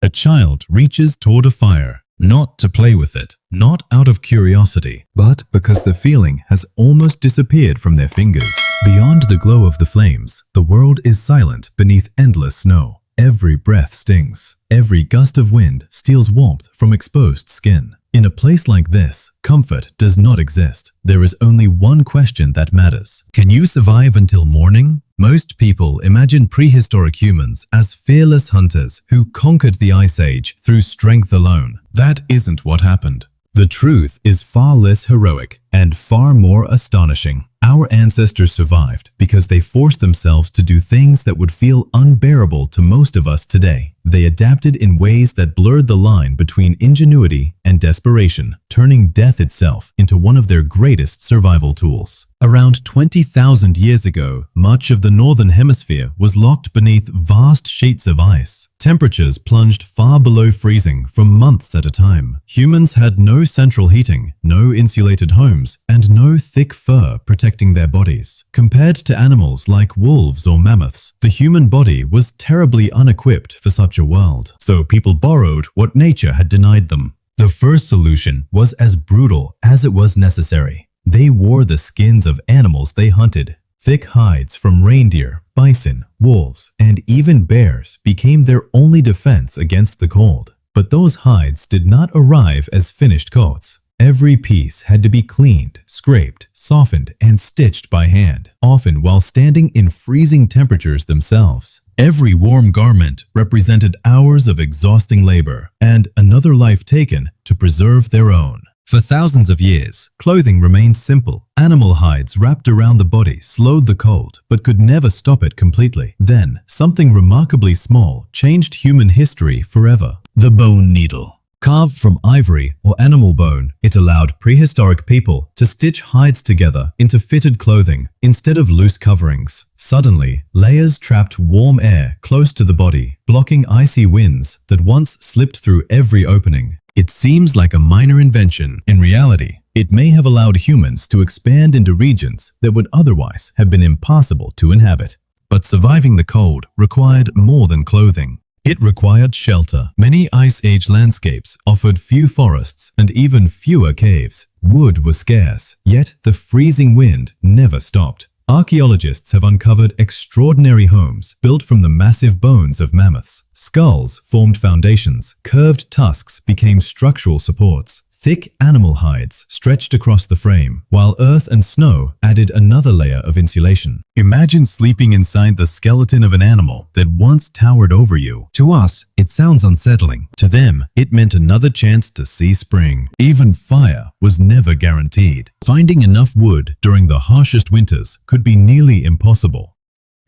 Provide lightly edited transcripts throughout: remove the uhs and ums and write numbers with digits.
A child reaches toward a fire, not to play with it, not out of curiosity, but because the feeling has almost disappeared from their fingers. Beyond the glow of the flames, the world is silent beneath endless snow. Every breath stings. Every gust of wind steals warmth from exposed skin. In a place like this, comfort does not exist. There is only one question that matters. Can you survive until morning? Most people imagine prehistoric humans as fearless hunters who conquered the Ice Age through strength alone. That isn't what happened. The truth is far less heroic and far more astonishing. Our ancestors survived because they forced themselves to do things that would feel unbearable to most of us today. They adapted in ways that blurred the line between ingenuity and desperation, turning death itself into one of their greatest survival tools. Around 20,000 years ago, much of the northern hemisphere was locked beneath vast sheets of ice. Temperatures plunged far below freezing for months at a time. Humans had no central heating, no insulated homes, and no thick fur protecting their bodies. Compared to animals like wolves or mammoths, the human body was terribly unequipped for such a world. So people borrowed what nature had denied them. The first solution was as brutal as it was necessary. They wore the skins of animals they hunted. Thick hides from reindeer, bison, wolves, and even bears became their only defense against the cold. But those hides did not arrive as finished coats. Every piece had to be cleaned, scraped, softened, and stitched by hand, often while standing in freezing temperatures themselves. Every warm garment represented hours of exhausting labor and another life taken to preserve their own. For thousands of years, clothing remained simple. Animal hides wrapped around the body slowed the cold, but could never stop it completely. Then, something remarkably small changed human history forever. The bone needle. Carved from ivory or animal bone, it allowed prehistoric people to stitch hides together into fitted clothing instead of loose coverings. Suddenly, layers trapped warm air close to the body, blocking icy winds that once slipped through every opening. It seems like a minor invention. In reality, it may have allowed humans to expand into regions that would otherwise have been impossible to inhabit. But surviving the cold required more than clothing. It required shelter. Many Ice Age landscapes offered few forests and even fewer caves. Wood was scarce, yet the freezing wind never stopped. Archaeologists have uncovered extraordinary homes built from the massive bones of mammoths. Skulls formed foundations, curved tusks became structural supports. Thick animal hides stretched across the frame, while earth and snow added another layer of insulation. Imagine sleeping inside the skeleton of an animal that once towered over you. To us, it sounds unsettling. To them, it meant another chance to see spring. Even fire was never guaranteed. Finding enough wood during the harshest winters could be nearly impossible.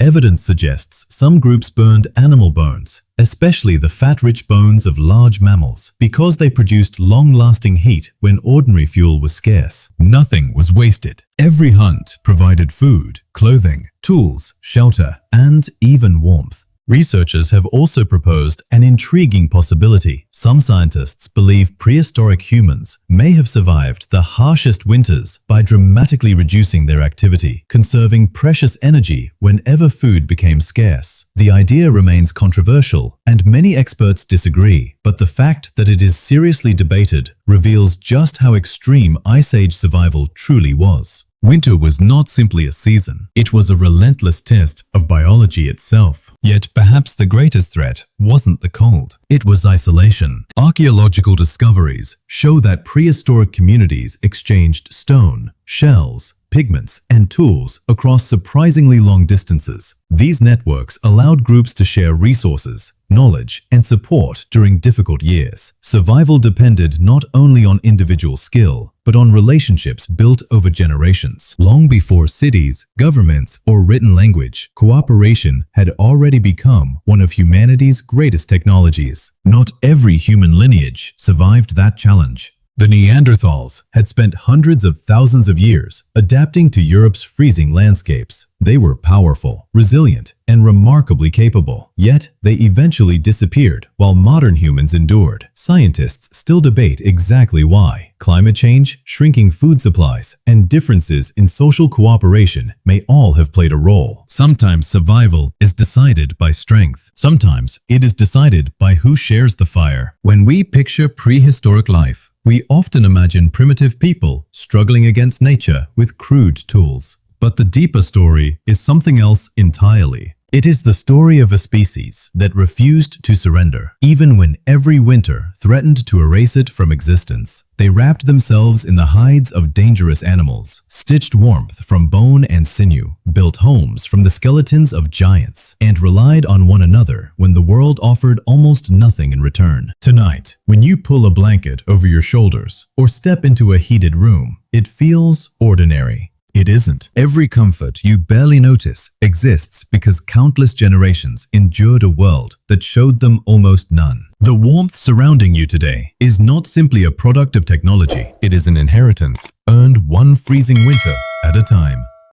Evidence suggests some groups burned animal bones, especially the fat-rich bones of large mammals, because they produced long-lasting heat when ordinary fuel was scarce. Nothing was wasted. Every hunt provided food, clothing, tools, shelter, and even warmth. Researchers have also proposed an intriguing possibility. Some scientists believe prehistoric humans may have survived the harshest winters by dramatically reducing their activity, conserving precious energy whenever food became scarce. The idea remains controversial, and many experts disagree, but the fact that it is seriously debated reveals just how extreme Ice Age survival truly was. Winter was not simply a season, it was a relentless test of biology itself. Yet perhaps the greatest threat wasn't the cold, it was isolation. Archaeological discoveries show that prehistoric communities exchanged stone, shells, pigments, and tools across surprisingly long distances. These networks allowed groups to share resources, knowledge, and support during difficult years. Survival depended not only on individual skill, but on relationships built over generations. Long before cities, governments, or written language, cooperation had already become one of humanity's greatest technologies. Not every human lineage survived that challenge. The Neanderthals had spent hundreds of thousands of years adapting to Europe's freezing landscapes. They were powerful, resilient, and remarkably capable. Yet, they eventually disappeared while modern humans endured. Scientists still debate exactly why. Climate change, shrinking food supplies, and differences in social cooperation may all have played a role. Sometimes survival is decided by strength. Sometimes it is decided by who shares the fire. When we picture prehistoric life, we often imagine primitive people struggling against nature with crude tools. But the deeper story is something else entirely. It is the story of a species that refused to surrender, even when every winter threatened to erase it from existence. They wrapped themselves in the hides of dangerous animals, stitched warmth from bone and sinew, built homes from the skeletons of giants, and relied on one another when the world offered almost nothing in return. Tonight, when you pull a blanket over your shoulders or step into a heated room, it feels ordinary. It isn't. Every comfort you barely notice exists because countless generations endured a world that showed them almost none. The warmth surrounding you today is not simply a product of technology. It is an inheritance earned one freezing winter at a time.